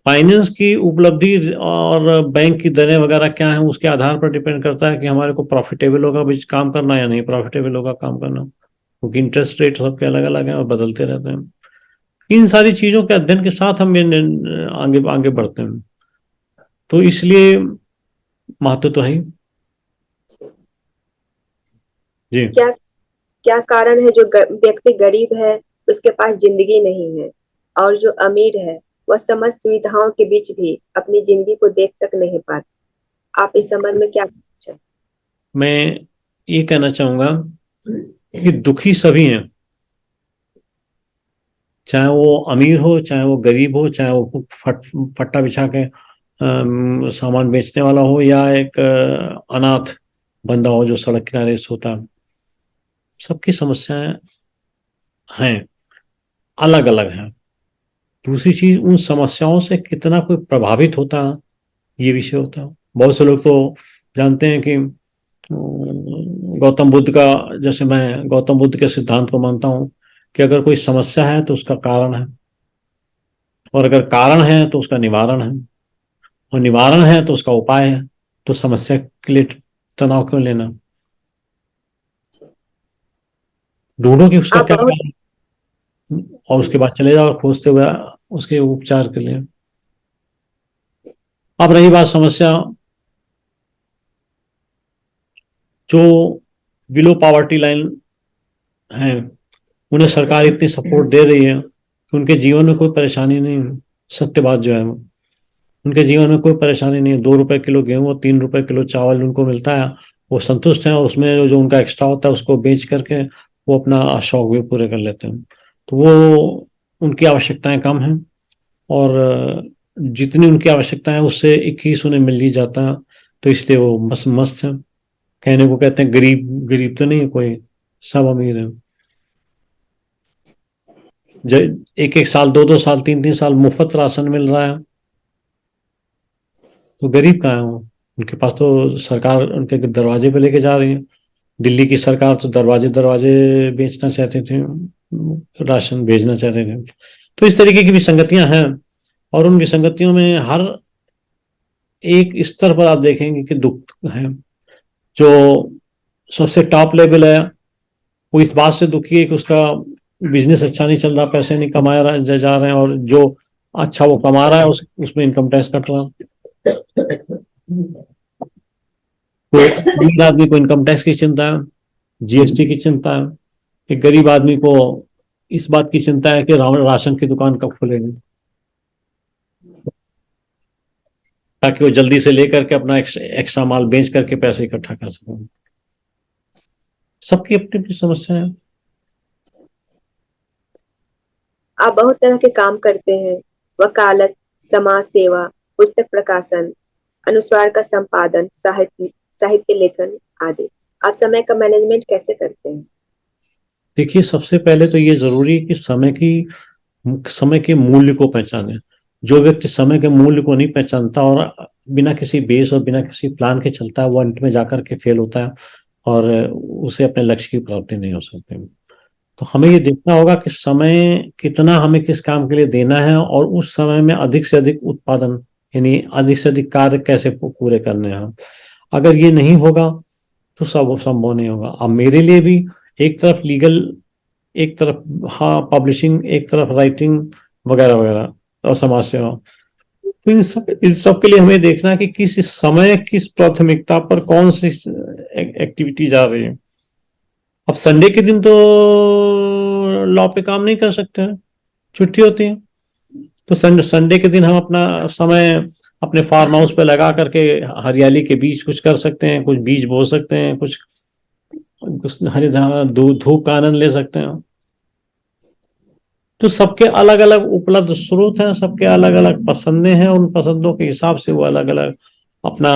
फाइनेंस की उपलब्धि और बैंक की दरें वगैरह क्या है, उसके आधार पर डिपेंड करता है कि हमारे को प्रॉफिटेबल होगा भी काम करना या नहीं प्रॉफिटेबल होगा काम करना, क्योंकि इंटरेस्ट रेट सबके अलग अलग हैं और बदलते रहते हैं। इन सारी चीजों के अध्ययन के साथ हम आगे आगे बढ़ते हैं। तो इसलिए महत्व तो है ही। जी। क्या क्या कारण है जो व्यक्ति गरीब है उसके पास जिंदगी नहीं है, और जो अमीर है वह समस्त सुविधाओं के बीच भी अपनी जिंदगी को देख तक नहीं पाता। आप इस संबंध में क्या कहना चाहें? मैं ये कहना चाहूंगा कि दुखी सभी हैं, चाहे वो अमीर हो, चाहे वो गरीब हो, चाहे वो फट्टा बिछा के सामान बेचने वाला हो, या एक अनाथ बंदा हो जो सड़क किनारे सोता है। सबकी समस्याएं हैं, अलग अलग हैं। दूसरी चीज, उन समस्याओं से कितना कोई प्रभावित होता है, ये विषय होता है। बहुत से लोग तो जानते हैं कि गौतम बुद्ध का, जैसे मैं गौतम बुद्ध के सिद्धांत को मानता हूँ कि अगर कोई समस्या है तो उसका कारण है, और अगर कारण है तो उसका निवारण है, और निवारण है तो उसका उपाय है। तो समस्या के लिए तनाव क्यों लेना, ढूंढो कि उसका आप क्या बहुत कारण है, और जी उसके बाद चले जाओ खोजते हुए उसके उपचार के लिए। अब रही बात समस्या, जो बिलो पॉवर्टी लाइन है, उन्हें सरकार इतनी सपोर्ट दे रही है कि उनके जीवन में कोई परेशानी नहीं है। सत्य बात जो है, उनके जीवन में कोई परेशानी नहीं है। 2 रुपए किलो गेहूं और 3 रुपए किलो चावल उनको मिलता है, वो संतुष्ट हैं, और उसमें जो उनका एक्स्ट्रा होता है उसको बेच करके वो अपना शौक भी पूरे कर लेते हैं। तो वो, उनकी आवश्यकताएं कम हैं, और जितनी उनकी आवश्यकता है उससे 21 उन्हें मिल ही जाता है। तो इसलिए वो मस्त मस्त है। कहने को कहते हैं गरीब, गरीब तो नहीं है कोई, सब अमीर है। एक एक साल, 2 2 साल, 3 3 साल मुफ्त राशन मिल रहा है, तो गरीब कहाँ है वो? उनके पास तो सरकार उनके दरवाजे पे लेके जा रही है। दिल्ली की सरकार तो दरवाजे दरवाजे बेचना चाहते थे, राशन भेजना चाहते थे। तो इस तरीके की विसंगतियां हैं, और उन विसंगतियों में हर एक स्तर पर आप देखेंगे कि दुख है। जो सबसे टॉप लेवल है, वो इस बात से दुखी है कि उसका बिजनेस अच्छा नहीं चल रहा, पैसे नहीं कमा रहा जा रहे हैं, और जो अच्छा वो कमा रहा है उसमें इनकम टैक्स कट रहा है। तो अमीर आदमी को इनकम टैक्स की चिंता है, जीएसटी की चिंता है। एक गरीब आदमी को इस बात की चिंता है कि राशन की दुकान कब खुलेगी, ताकि वो जल्दी से लेकर के अपना एक्स्ट्रा माल बेच करके पैसे इकट्ठा कर सकें। सबकी अपनी अपनी समस्या है। आप बहुत तरह के काम करते हैं, वकालत, समाज सेवा, पुस्तक प्रकाशन, अनुस्वार का संपादन, साहित्य साहित्य लेखन आदि। आप समय का मैनेजमेंट कैसे करते हैं? देखिए, सबसे पहले तो ये जरूरी है कि समय के मूल्य को पहचाने। जो व्यक्ति समय के मूल्य को नहीं पहचानता और बिना किसी बेस और बिना किसी प्लान के चलता है, वो अंत में जाकर के फेल होता है, और उसे अपने लक्ष्य की प्राप्ति नहीं हो सकती। तो हमें ये देखना होगा कि समय कितना हमें किस काम के लिए देना है, और उस समय में अधिक से अधिक उत्पादन, यानी अधिक से अधिक कार्य कैसे पूरे करने हैं। अगर ये नहीं होगा तो सब संभव नहीं होगा। अब मेरे लिए भी एक तरफ लीगल, एक तरफ हाँ पब्लिशिंग, एक तरफ राइटिंग वगैरह वगैरह, और समाज सेवा। तो इन सब के लिए हमें देखना है कि किस समय किस प्राथमिकता पर कौन सी एक्टिविटी जा रही है। अब संडे के दिन तो लॉ पे काम नहीं कर सकते हैं, छुट्टी होती है। तो संडे के दिन हम अपना समय अपने फार्म हाउस पे लगा करके हरियाली के बीच कुछ कर सकते हैं, कुछ बीज बो सकते हैं, कुछ हरी धूप का आनंद ले सकते हैं। तो सबके अलग अलग उपलब्ध स्रोत हैं, सबके अलग अलग पसंदें हैं, उन पसंदों के हिसाब से वो अलग अलग अपना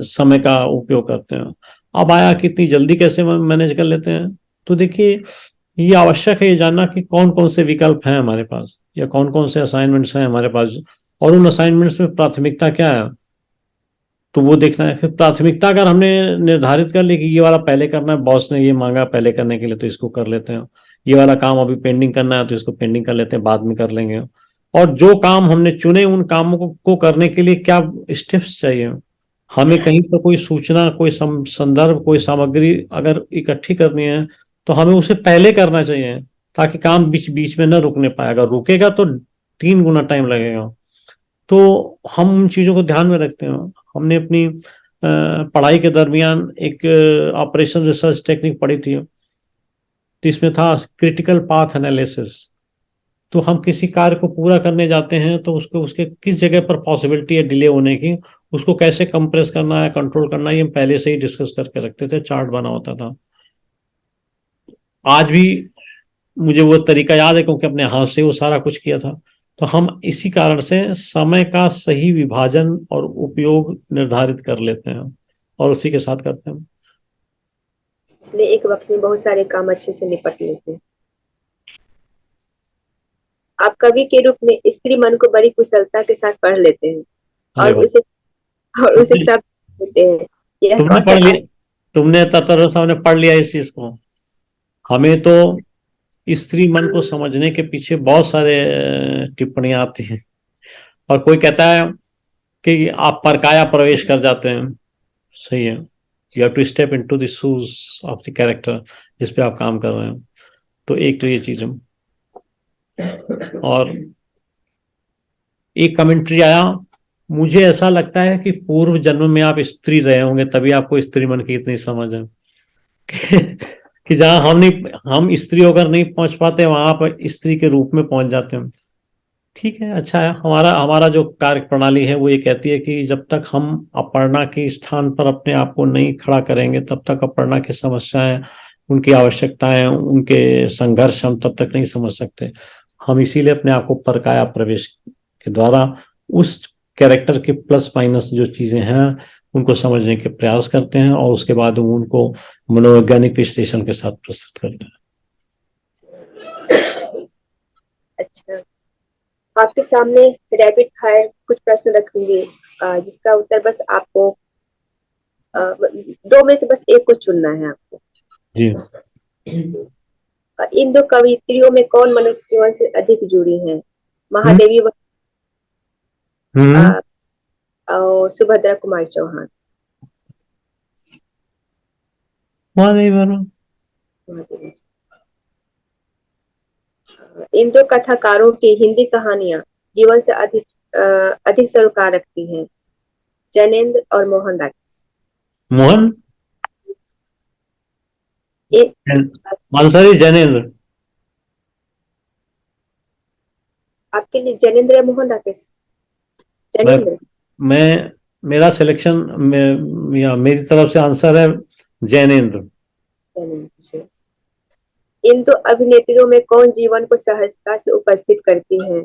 समय का उपयोग करते हैं। अब आया कि इतनी जल्दी कैसे मैनेज कर लेते हैं, तो देखिए, ये आवश्यक है ये जानना कि कौन कौन से विकल्प हैं हमारे पास, या कौन कौन से असाइनमेंट्स हैं हमारे पास, और उन असाइनमेंट्स में प्राथमिकता क्या है। तो वो देखना है। फिर प्राथमिकता अगर हमने निर्धारित कर ली कि ये वाला पहले करना है, बॉस ने ये मांगा पहले करने के लिए, तो इसको कर लेते हैं। ये वाला काम अभी पेंडिंग करना है तो इसको पेंडिंग कर लेते हैं, बाद में कर लेंगे। और जो काम हमने चुने, उन कामों को करने के लिए क्या स्टेप्स चाहिए। हमें कहीं पर कोई सूचना, कोई संदर्भ, कोई सामग्री अगर इकट्ठी करनी है, तो हमें उसे पहले करना चाहिए, ताकि काम बीच बीच में न रुकने पाए। अगर रुकेगा तो 3 गुना टाइम लगेगा। तो हम उन चीजों को ध्यान में रखते हैं। हमने अपनी पढ़ाई के दरमियान एक ऑपरेशन रिसर्च टेक्निक पढ़ी थी, तो इसमें था क्रिटिकल पाथ एनालिसिस। तो हम किसी कार्य को पूरा करने जाते हैं तो उसको उसके किस जगह पर पॉसिबिलिटी है डिले होने की, उसको कैसे कंप्रेस करना है, कंट्रोल करना है, ये हम पहले से ही डिस्कस करके रखते थे, चार्ट बना होता था। आज भी मुझे वो तरीका याद है क्योंकि अपने हाथ से वो सारा कुछ किया था। तो हम इसी कारण से समय का सही विभाजन और उपयोग निर्धारित कर लेते हैं और उसी के साथ करते हैं। इसलिए एक वक्त में बहुत सारे काम अच्छे से निपट लेते हैं। आप कवि के रूप में स्त्री मन को बड़ी कुशलता के साथ पढ़ लेते हैं अरे और वाह, उसे तुमने सब देते हैं। यह तुमने कौशल पढ़ आप लिया, तुमने तत्पर सामने पढ़ लिया इस चीज को। हमें तो स्त्री मन को समझने के पीछे बहुत सारे टिप्पणियां आती हैं, और कोई कहता है कि आप परकाया प्रवेश कर जाते हैं। सही है, you have to step into the shoes of the character जिस पे आप काम कर रहे हैं। तो एक तो ये चीज है, और एक कमेंट्री आया, मुझे ऐसा लगता है कि पूर्व जन्म में आप स्त्री रहे होंगे तभी आपको स्त्री मन की इतनी समझ है। कि जहां हम स्त्री होकर नहीं पहुंच पाते वहां पर स्त्री के रूप में पहुंच जाते हैं। ठीक है, अच्छा है। हमारा हमारा जो कार्य प्रणाली है वो ये कहती है कि जब तक हम अपर्णा के स्थान पर अपने आप को नहीं खड़ा करेंगे तब तक अपर्णा की समस्याएं, उनकी आवश्यकताएं, उनके संघर्ष हम तब तक नहीं समझ सकते। हम इसीलिए अपने आप को परकाया प्रवेश के द्वारा उस कैरेक्टर के प्लस माइनस जो चीजें हैं उनको समझने के प्रयास करते हैं और उसके बाद उनको मनोवैज्ञानिक विश्लेषण के साथ प्रस्तुत करते हैं। अच्छा, आपके सामने रैपिड फायर कुछ प्रश्न रखूंगी, जिसका उत्तर बस आपको दो में से बस एक को चुनना है आपको। जी। इन दो कवित्रियों में कौन मनुष्य जीवन से अधिक जुड़ी है? हम्म। महादेवी हम्म। और सुभद्रा कुमारी चौहान। वहां नहीं बनो। महादेवी। इन दो कथाकारों की हिंदी कहानियां जीवन से अधिक सरोकार रखती हैं, जैनेन्द्र और मोहन राकेश। मोहन इन मानसरी जैनेन्द्र। आपके लिए जैनेन्द्र या मोहन राकेश? मैं जैनेन्द्र। मैं मेरा सिलेक्शन में, या मेरी तरफ से आंसर है जैनेन्द्र। जैनेन्द्र। इन दो अभिनेत्रियों में कौन जीवन को सहजता से उपस्थित करती है?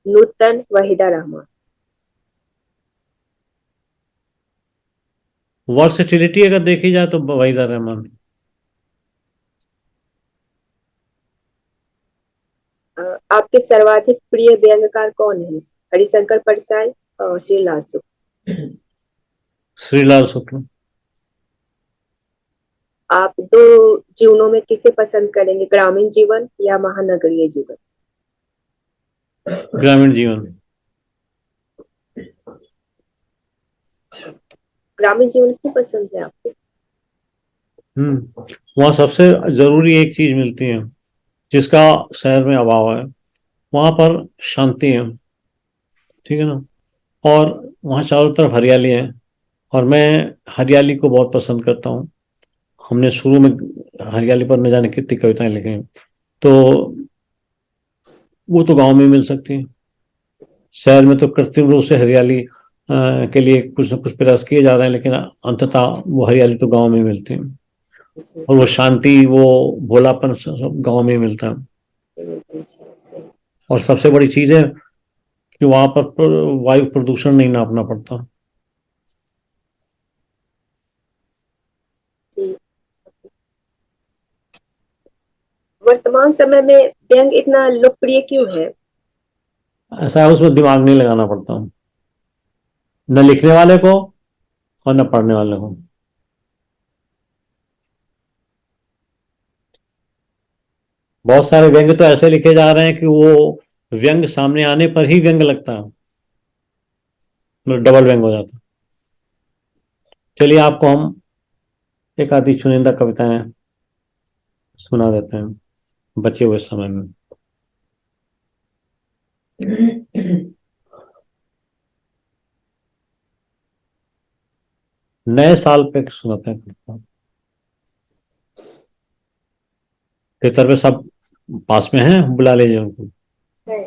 नूतन, वहीदा रहमान। वर्सेटिलिटी अगर देखी जाए तो वहीदा रहमान। आपके सर्वाधिक प्रिय व्यंग्यकार कौन है? हरिशंकर परसाई और श्रीलाल शुक्ल। श्रीलाल शुक्ल। आप दो जीवनों में किसे पसंद करेंगे, ग्रामीण जीवन या महानगरीय जीवन? ग्रामीण जीवन। ग्रामीण जीवन क्यों पसंद है आपको? वहाँ सबसे जरूरी एक चीज मिलती है जिसका शहर में अभाव है, वहां पर शांति है। ठीक है ना, और वहाँ चारों तरफ हरियाली है, और मैं हरियाली को बहुत पसंद करता हूँ। हमने शुरू में हरियाली पर न जाने कितनी कविताएं लिखी हैं, तो वो तो गांव में मिल सकती है। शहर में तो कृत्रिम रूप से हरियाली के लिए कुछ न कुछ प्रयास किए जा रहे हैं, लेकिन अंततः वो हरियाली तो गांव में मिलती है, और वो शांति, वो भोलापन सब गांव में मिलता है। और सबसे बड़ी चीज है कि वहां पर वायु प्रदूषण नहीं नापना पड़ता। वर्तमान समय में व्यंग इतना लोकप्रिय क्यों है? ऐसा है, उसमें दिमाग नहीं लगाना पड़ता, न लिखने वाले को और न पढ़ने वाले को। बहुत सारे व्यंग तो ऐसे लिखे जा रहे हैं कि वो व्यंग सामने आने पर ही व्यंग लगता है, मतलब डबल व्यंग हो जाता है। चलिए आपको हम एक आधी चुनिंदा कविताएं सुना देते हैं बचे हुए समय में। नए साल पे सुनाते हैं कविता। तेतर पे सब पास में हैं, बुला लीजिए उनको। है।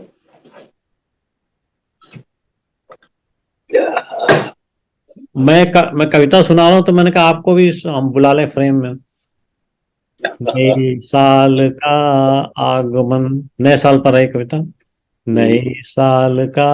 मैं कविता सुना रहा हूँ तो मैंने कहा आपको भी हम बुला लें फ्रेम में। नए साल का आगमन, नए साल पर है कविता। नए साल का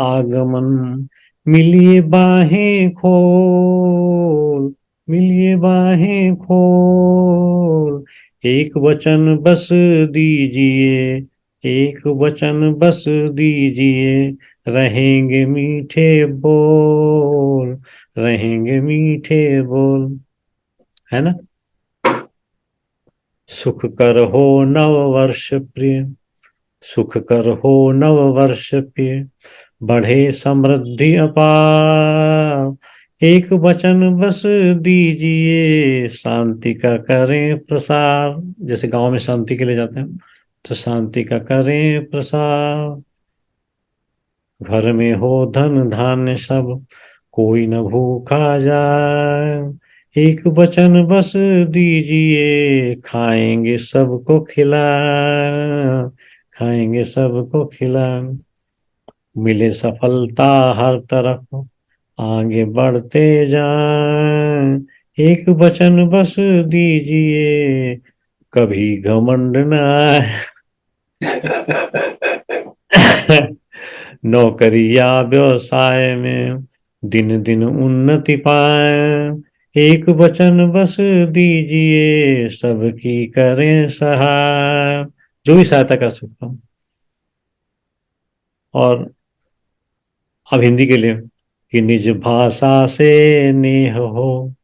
आगमन, मिलिए बाहें खोल, मिलिए बाहें खोल, एक वचन बस दीजिए, एक वचन बस दीजिए, रहेंगे मीठे बोल, रहेंगे मीठे बोल, है ना। सुख कर हो नव वर्ष प्रिय, सुख कर हो नव वर्ष प्रिय, बढ़े समृद्धि अपार, एक वचन बस दीजिए, शांति का करें प्रसार। जैसे गांव में शांति के लिए जाते हैं, तो शांति का करें प्रसार। घर में हो धन धान्य सब, कोई न भूखा जाए, एक वचन बस दीजिए, खाएंगे सबको खिलाए, खाएंगे सबको खिलाए, मिले सफलता हर तरफ, आगे बढ़ते जाएं, एक वचन बस दीजिए, कभी घमंड न आए। नौकरी या व्यवसाय में दिन दिन उन्नति पाए, एक वचन बस दीजिए, सबकी करें सहाय। जो भी सहायता कर सकता हूँ। और अब हिंदी के लिए, कि निज भाषा से नेह हो,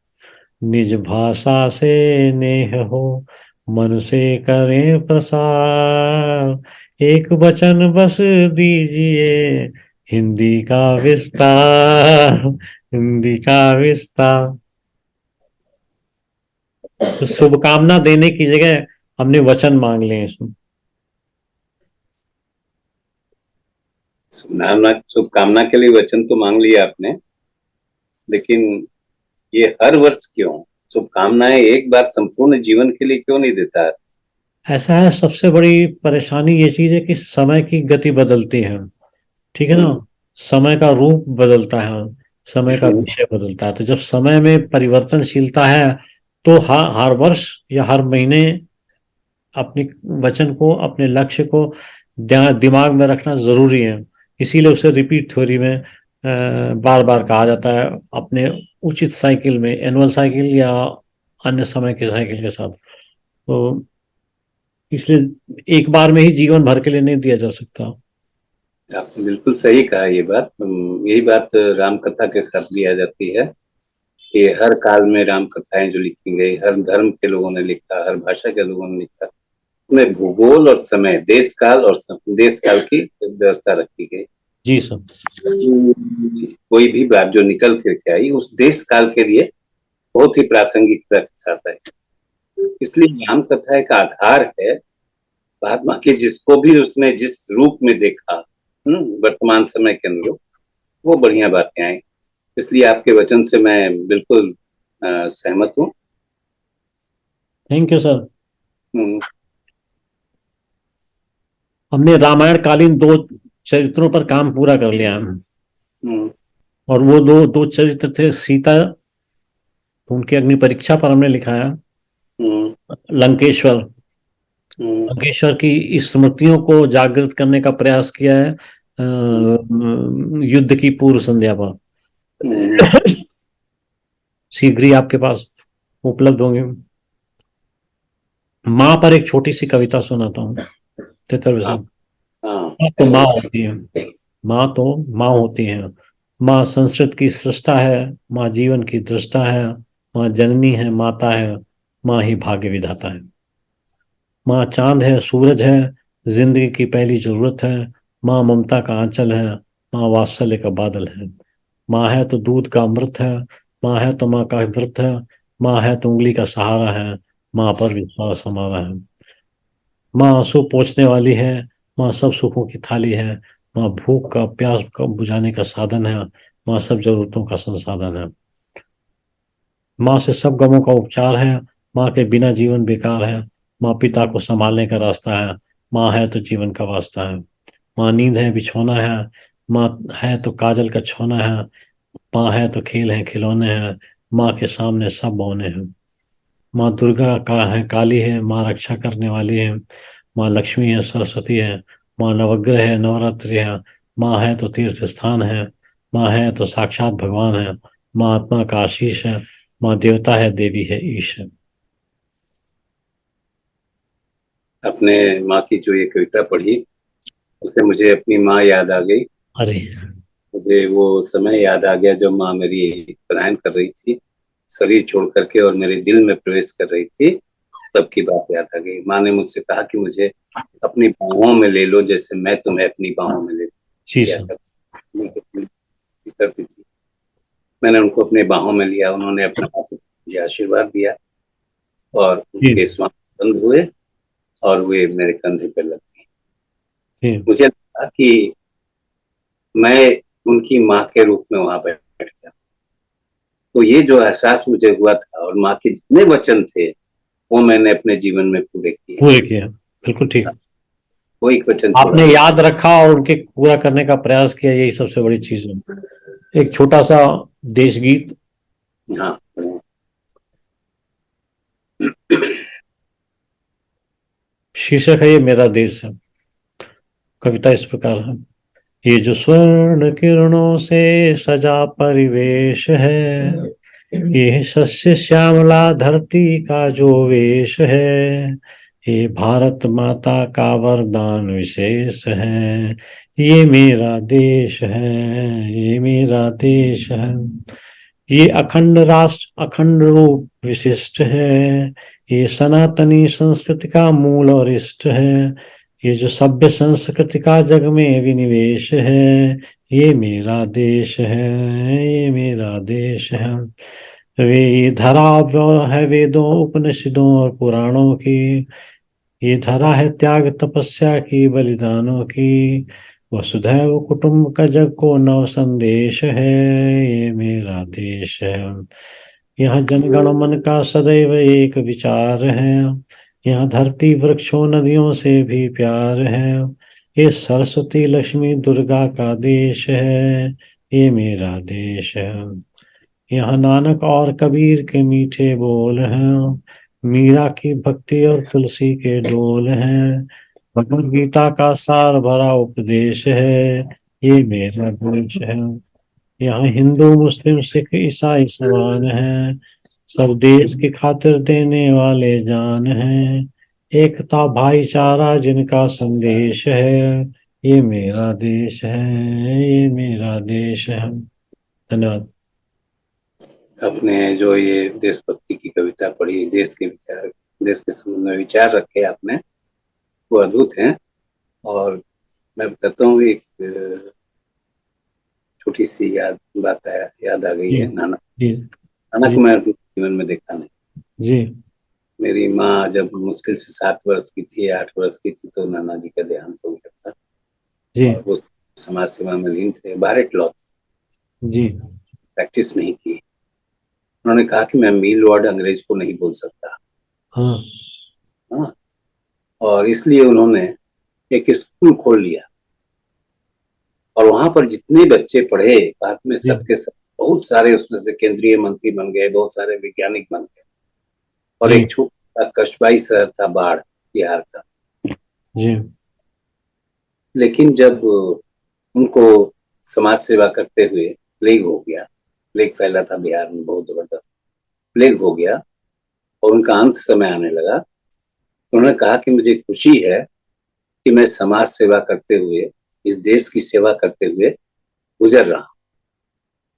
निज भाषा से नेह हो, मन से करें प्रसार, एक वचन बस दीजिए, हिंदी का विस्तार, हिंदी का विस्तार। तो शुभकामना देने की जगह हमने वचन मांग लिए इसमें। शुभकामना के लिए वचन तो मांग लिया आपने, लेकिन ये हर वर्ष क्यों? शुभकामनाएं एक बार संपूर्ण जीवन के लिए क्यों नहीं देता है? ऐसा है, सबसे बड़ी परेशानी ये चीज है कि समय की गति बदलती है, ठीक है ना। समय का रूप बदलता है, समय का विषय बदलता है। तो जब समय में परिवर्तनशीलता है, तो हर वर्ष या हर महीने अपने वचन को, अपने लक्ष्य को दिमाग में रखना जरूरी है। इसीलिए उसे रिपीट थ्योरी में बार बार कहा जाता है, अपने उचित साइकिल में, एनुअल साइकिल या अन्य समय के साइकिल के साथ। तो इसलिए एक बार में ही जीवन भर के लिए नहीं दिया जा सकता। आपने बिल्कुल सही कहा ये बात। यही बात राम कथा के साथ भी आ जाती है कि हर काल में राम कथाएं जो लिखी गई, हर धर्म के लोगों ने लिखा, हर भाषा के लोगों ने लिखा, उसमें भूगोल और समय, देश काल और देश काल की व्यवस्था रखी गई। जी सर। कोई भी बात जो निकल करके आई उस देश काल के लिए बहुत ही प्रासंगिकता के साथ है। इसलिए राम कथा एक आधार है। महात्मा के जिसको भी उसने जिस रूप में देखा वर्तमान समय के अनुरूप, वो बढ़िया बातें आई। इसलिए आपके वचन से मैं बिल्कुल सहमत हूँ। Thank you sir. हम्म, हमने रामायण कालीन 2 चरित्रों पर काम पूरा कर लिया है। हम्म, और वो दो चरित्र थे सीता, उनकी अग्नि परीक्षा पर हमने लिखा है। हम्म, लंकेश्वर, हम्म, लंकेश्वर की स्मृतियों को जागृत करने का प्रयास किया है युद्ध की पूर्व संध्या पर। हम्म, शीघ्र ही आपके पास उपलब्ध होंगे। माँ पर एक छोटी सी कविता सुनाता हूँ, तेतर हाँ, से। हाँ, माँ तो माँ होती है, माँ तो माँ होती है, माँ संस्कृत की सृष्टा है, माँ जीवन की दृष्टा है, माँ जननी है, माता है, माँ ही भाग्य विधाता है। माँ चांद है, सूरज है, जिंदगी की पहली जरूरत है, माँ ममता का आंचल है, माँ वात्सल्य का बादल है। माँ है तो दूध का अमृत है, माँ है तो माँ का व्रत है, माँ है तो उंगली का सहारा है, माँ पर विश्वास हमारा है। माँ आंसू पोंछने वाली है, माँ सब सुखों की थाली है, माँ भूख का प्यास का बुझाने का साधन है, माँ सब जरूरतों का संसाधन है। माँ से सब गमों का उपचार है, माँ के बिना जीवन बेकार है, माँ पिता को संभालने का रास्ता है, माँ है तो जीवन का वास्ता है, माँ नींद है बिछौना है, माँ है तो काजल का छोना है, माँ है तो खेल है खिलौने हैं, माँ के सामने सब बौने हैं। माँ दुर्गा का है काली है, माँ रक्षा करने वाली है, माँ लक्ष्मी है सरस्वती है, माँ नवग्रह है नवरात्रि है, माँ है तो तीर्थ स्थान है, माँ है तो साक्षात भगवान है, माँ आत्मा का आशीष है, माँ देवता है देवी है ईश है। अपने माँ की जो ये कविता पढ़ी उससे मुझे अपनी माँ याद आ गई। अरे मुझे वो समय याद आ गया जब माँ मेरी पलायन कर रही थी, शरीर छोड़ करके, और मेरे दिल में प्रवेश कर रही थी। तब की बात याद आ गई। माँ ने मुझसे कहा कि मुझे अपनी बाहों में ले लो, जैसे मैं तुम्हें अपनी बाहों में ले जी लिया सर। करती थी। मैंने उनको अपने बाहों में लिया, उन्होंने अपना हाथ मुझे आशीर्वाद दिया और जी उनके श्वास बंद हुए और वे मेरे कंधे पे लग गई। जी मुझे लगा कि मैं उनकी माँ के रूप में वहां बैठ गया। तो ये जो एहसास मुझे हुआ था, और माँ के जितने वचन थे वो मैंने अपने जीवन में पूरे किए। पूरे किया, बिल्कुल ठीक। कोई वचन छोड़ा आपने नहीं। याद रखा और उनके पूरा करने का प्रयास किया, यही सबसे बड़ी चीज है। एक छोटा सा देशगीत हाँ। शीर्षक है ये मेरा देश है। कविता इस प्रकार है। ये जो स्वर्ण किरणों से सजा परिवेश है, ये शस्य श्यामला धरती का जो वेश है, ये भारत माता का वरदान विशेष है, ये मेरा देश है, ये मेरा देश है। ये अखंड राष्ट्र अखंड रूप विशिष्ट है, ये सनातनी संस्कृति का मूल और इष्ट है, ये जो सभ्य संस्कृति का जग में विनिवेश है, ये मेरा देश है, ये मेरा देश है। वे धरा है वेदों उपनिषदों और पुराणों की, ये धरा है त्याग तपस्या की बलिदानों की, वसुधैव कुटुंब का जग को नव संदेश है, ये मेरा देश है। यहाँ जनगण मन का सदैव एक विचार है, यहाँ धरती वृक्षों नदियों से भी प्यार है, ये सरस्वती लक्ष्मी दुर्गा का देश है, ये मेरा देश है। यहाँ नानक और कबीर के मीठे बोल हैं, मीरा की भक्ति और तुलसी के डोल हैं, भगवद गीता का सार भरा उपदेश है, ये मेरा देश है। यहाँ हिंदू मुस्लिम सिख ईसाई समान हैं, सब देश की खातिर देने वाले जान हैं, एकता भाईचारा जिनका संदेश है, ये मेरा देश है, ये मेरा देश है। धन्यवाद। अपने जो ये देशभक्ति की कविता पढ़ी, देश के विचार, देश के संबंध में विचार रखे आपने, वो अद्भुत हैं। और मैं बताता हूँ, एक छोटी सी याद आ गई जी है। नाना जी नाना जी को मैं अपने जीवन में देखा नहीं। जी मेरी माँ जब मुश्किल से 7 वर्ष की थी, 8 वर्ष की थी, तो नाना जी का देहांत हो गया था। जी और वो समाज सेवा में लीन थे, बाहर लॉ जी प्रैक्टिस नहीं की। उन्होंने कहा कि मैं मील वर्ड अंग्रेज को नहीं बोल सकता। हाँ हाँ। और इसलिए उन्होंने एक स्कूल खोल लिया, और वहां पर जितने बच्चे पढ़े, बाद में जी सबके सब, बहुत सारे उसमें से केंद्रीय मंत्री बन गए, बहुत सारे वैज्ञानिक बन गए। और जी एक छोटा कस्बाई शहर था बाढ़, बिहार का। जी लेकिन जब उनको समाज सेवा करते हुए प्लेग हो गया, प्लेग फैला था बिहार में बहुत जबरदस्त, प्लेग हो गया और उनका अंत समय आने लगा, तो उन्होंने कहा कि मुझे खुशी है कि मैं समाज सेवा करते हुए, इस देश की सेवा करते हुए गुजर रहा हूँ।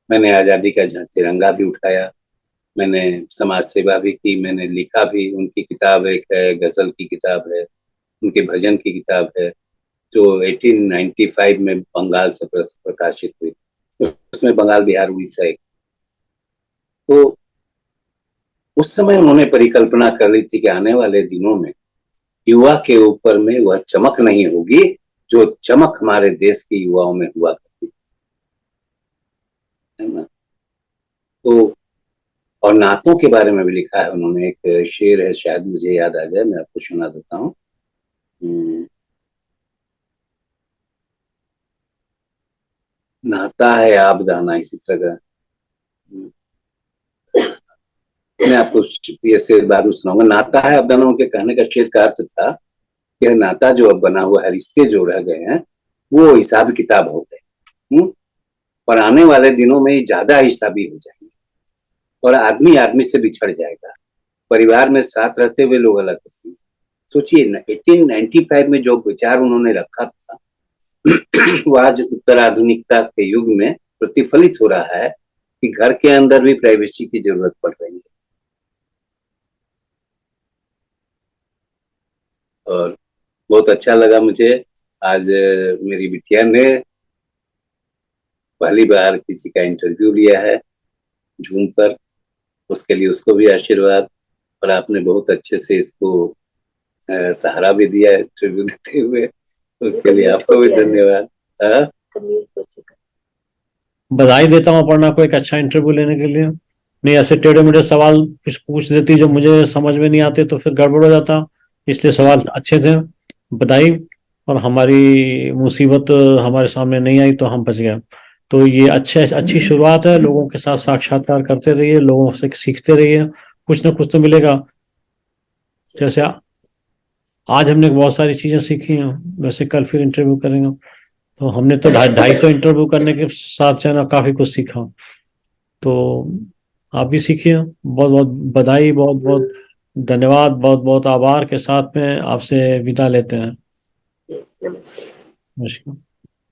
मैंने आजादी का तिरंगा भी उठाया, मैंने समाज सेवा भी की, मैंने लिखा भी। उनकी किताब एक है, गजल की किताब है, उनके भजन की किताब है, जो 1895 में बंगाल से प्रकाशित हुई। उसमें बंगाल, बिहार, उड़ीसा एक। तो उस समय उन्होंने परिकल्पना कर ली थी कि आने वाले दिनों में युवा के ऊपर में वह चमक नहीं होगी जो चमक हमारे देश के युवाओं में हुआ करती है ना। तो और नातों के बारे में भी लिखा है उन्होंने। एक शेर है, शायद मुझे याद आ जाए, मैं आपको सुना देता हूँ। नाता है आबदाना, इसी तरह का। मैं आपको ये शेर बाद में सुनाऊंगा। नाता है आबदाना, उनके कहने का शेर का अर्थ था कि यह नाता जो अब बना हुआ है, रिश्ते जो रह गए हैं, वो हिसाब किताब हो गए। और आने वाले दिनों में ज्यादा हिसाबी हो जाएंगे और आदमी आदमी से बिछड़ जाएगा। परिवार में साथ रहते हुए लोग अलग हो जाएंगे। सोचिए 1895 में जो विचार उन्होंने रखा था वो आज उत्तराधुनिकता के युग में प्रतिफलित हो रहा है कि घर के अंदर भी प्राइवेसी की जरूरत पड़ रही है। और बहुत अच्छा लगा मुझे आज मेरी बिटिया ने पहली बार किसी का इंटरव्यू लिया है जूम पर, उसके लिए उसको भी आशीर्वाद। और आपने बहुत अच्छे से इसको सहारा भी दिया इंटरव्यू देते हुए, उसके लिए आपको भी धन्यवाद। बधाई देता हूँ अपर्णा को एक अच्छा इंटरव्यू लेने के लिए। नहीं ऐसे टेढ़े मेढ़े सवाल कुछ पूछ देती जो मुझे समझ में नहीं आते तो फिर गड़बड़ हो जाता, इसलिए सवाल अच्छे थे। बधाई। और हमारी मुसीबत हमारे सामने नहीं आई तो हम बच गए। तो ये अच्छी शुरुआत है। लोगों के साथ साक्षात्कार करते रहिए, लोगों से सीखते रहिए, कुछ ना कुछ तो मिलेगा। जैसे आज हमने बहुत सारी चीजें सीखी हैं, वैसे कल फिर इंटरव्यू करेंगे तो हमने तो 250 इंटरव्यू करने के साथ जो है ना काफी कुछ सीखा। तो आप भी सीखिए। बहुत बहुत बधाई, बहुत बहुत धन्यवाद, बहुत बहुत आभार के साथ में आपसे विदा लेते हैं। नमस्ते। नमस्कार।